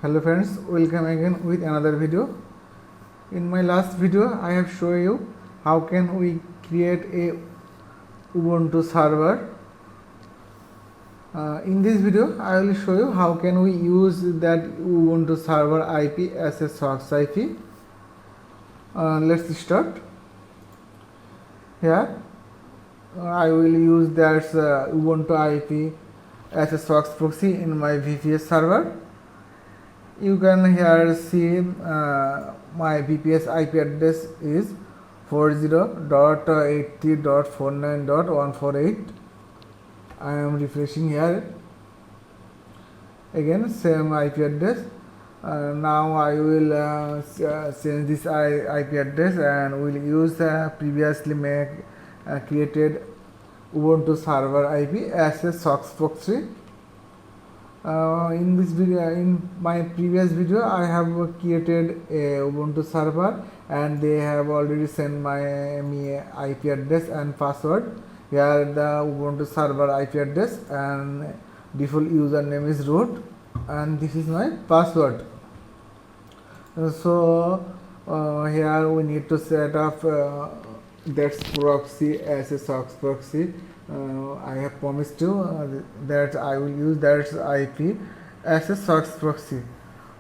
Hello friends, welcome again with another video. In my last video I have shown you how can we create a Ubuntu server. In this video I will show you how can we use that Ubuntu server IP as a source IP. Let's start. Here I will use that Ubuntu IP as a source proxy in my VPS server. You can here see my VPS IP address is 40.83.49.148. I am refreshing here. Again same IP address. Now I will change this IP address and will use previously created Ubuntu server IP as a source proxy. In this video, in my previous video, I have created a Ubuntu server and they have already sent me IP address and password. Here the Ubuntu server IP address and default username is root and this is my password. So here we need to set up that proxy as a source proxy. I have promised you that I will use that IP as a source proxy.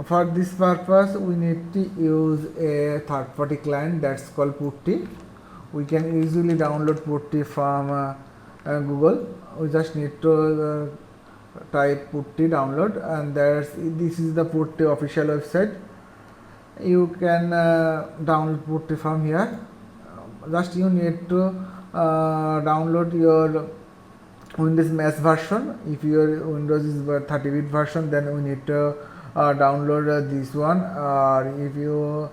For this purpose, we need to use a third-party client that's called Putty. We can easily download Putty from Google. We just need to type Putty download, and this is the Putty official website. You can download Putty from here. Just you need to download your Windows Mesh version. If your Windows is 30-bit version, then we need to download this one, or if you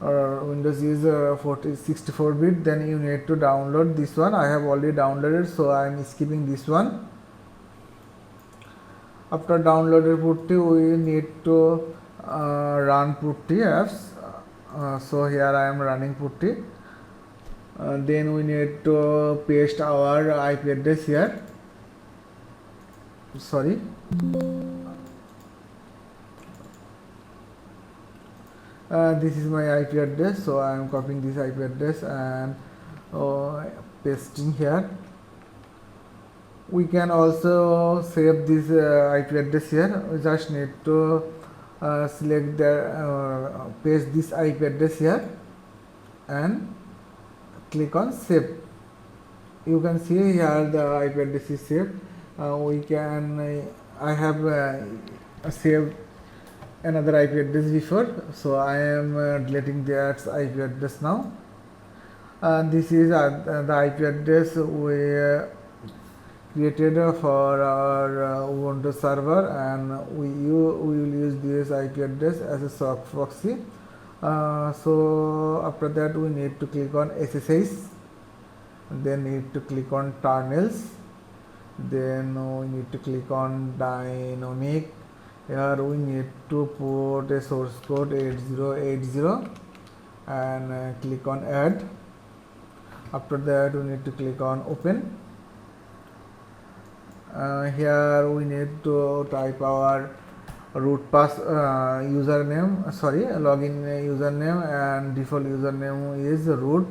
Windows is 64-bit, then you need to download this one. I have already downloaded, so I am skipping this one. After downloaded Putty, we need to run Putty apps. So here I am running Putty. Then we need to paste our IP address here. Sorry. This is my IP address, so I am copying this IP address and pasting here. We can also save this IP address here. We just need to select the paste this IP address here and click on save. You can see here the IP address is saved. I have saved another IP address before, so I am deleting that IP address now. This is the IP address we created for our Ubuntu server, and we will use this IP address as a source proxy. So after that we need to click on SSH, then need to click on tunnels, then we need to click on dynamic. Here we need to put a source code 8080 and click on add. After that we need to click on open. Here we need to type our login username, and default username is root.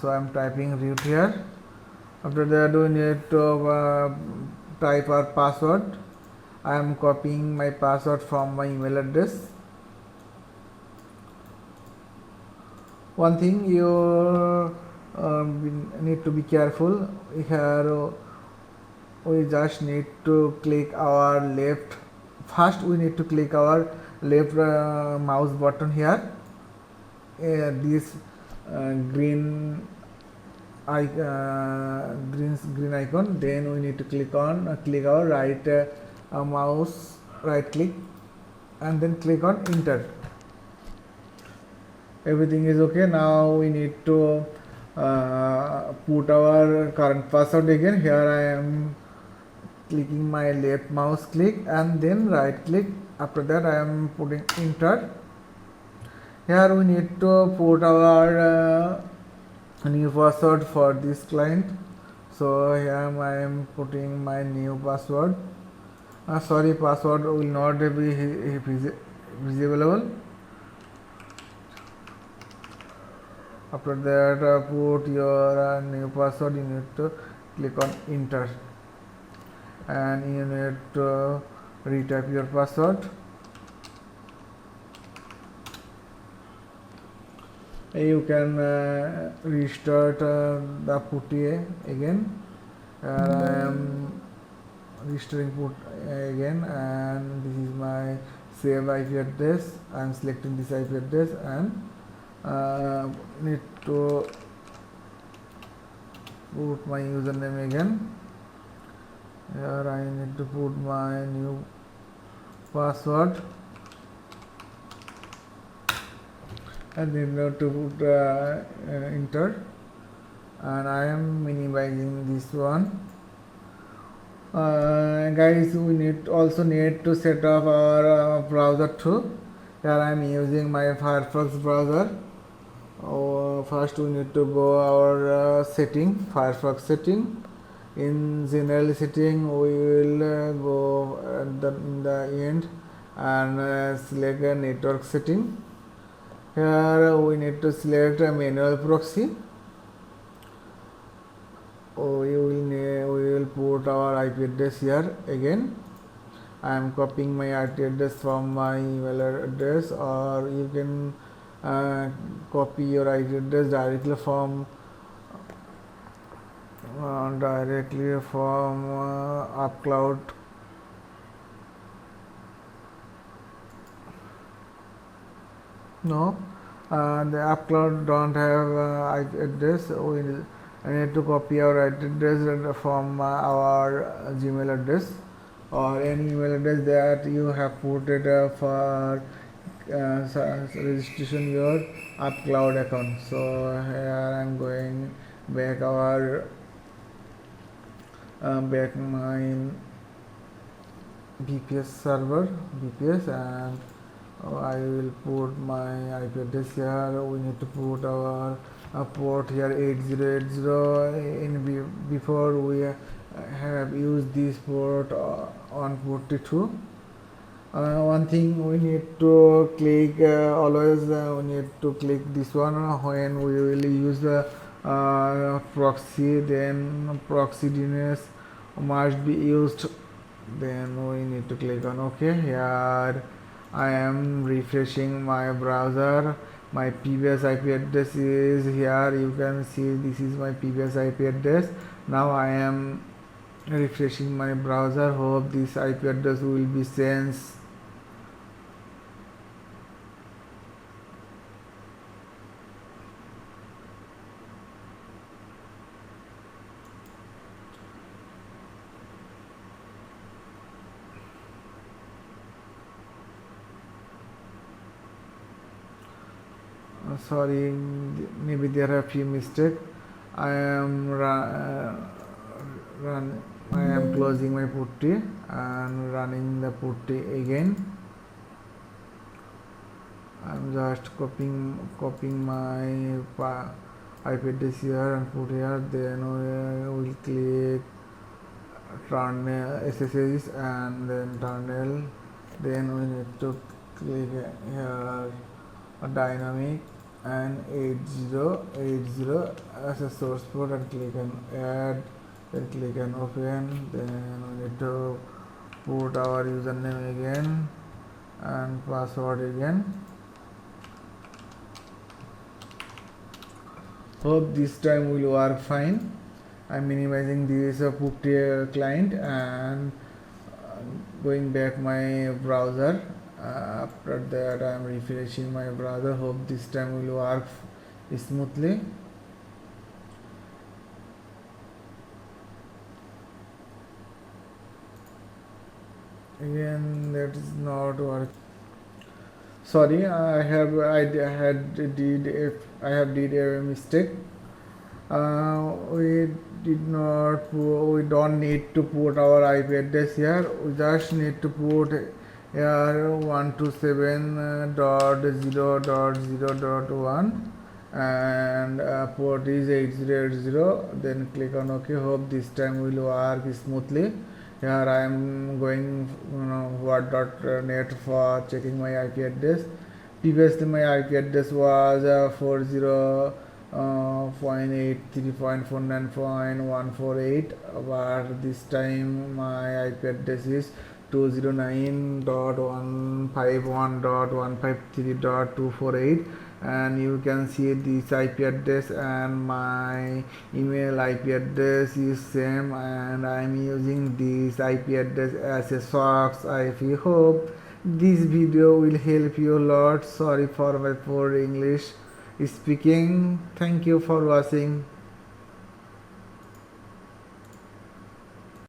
So I am typing root here. After that we need to type our password. I am copying my password from my email address. One thing you need to be careful here. We just need to click our left. First we need to click our left mouse button here. This green icon. Then we need to click our right mouse, right click, and then click on enter. Everything is okay. Now we need to put our current password again. Here I am clicking my left mouse click and then right click. After that I am putting enter. Here we need to put our new password for this client. So here I am putting my new password Sorry, password will not be visible. After that, put your new password. You need to click on enter, and you need to retype your password. You can restart the putty again. I am restarting put again, and this is my save IP address. I am selecting this IP address and need to put my username again. Here I need to put my new password, and then need to put enter, and I am minimizing this one. Guys, we also need to set up our browser too. Here I am using my Firefox browser. First we need to go our Firefox setting. In general setting, we will go in the end and select a network setting. Here we need to select a manual proxy. We will put our IP address here again. I am copying my IP address from my email address, or you can copy your IP address directly from Upcloud. No, the Upcloud don't have IP address. I need to copy our IP address from our Gmail address, or any email address that you have put it for registration your Upcloud account. So here I am going back back my BPS server, and I will put my IP address here. We need to put our port here 8080. Before we have used this port on port 2. One thing we need to click always we need to click this one when we will use the proxy. Then proxy DNS must be used. Then we need to click on OK. Here I am refreshing my browser. My previous IP address is here. You can see this is my previous IP address. Now I am refreshing my browser. Hope this IP address will be changed. Sorry, maybe there are a few mistakes. I am closing my putty and running the putty again. I'm just copying my IP address here and put here. Then we will click turn SSH and then tunnel. Then we need to click here a dynamic and 8080 as a source port, and click on add, then click on open. Then we need to put our username again and password again. Hope this time will work fine. I'm minimizing this putty client and going back my browser. After that I am refreshing my browser. Hope this time will work smoothly. Again, that is not working. Sorry, I have did a mistake. We don't need to put our IP address here. We just need to put here 127.0.0.1 and port is 8080. Then click on OK. Hope this time will work smoothly. Here I am going what.net for checking my IP address. Previously my IP address was 40.83.494.148, but this time my IP address is 209.151.153.248, and you can see this IP address and my email IP address is same, and I am using this IP address as a source IP. Hope this video will help you a lot. Sorry for my poor English speaking. Thank you for watching.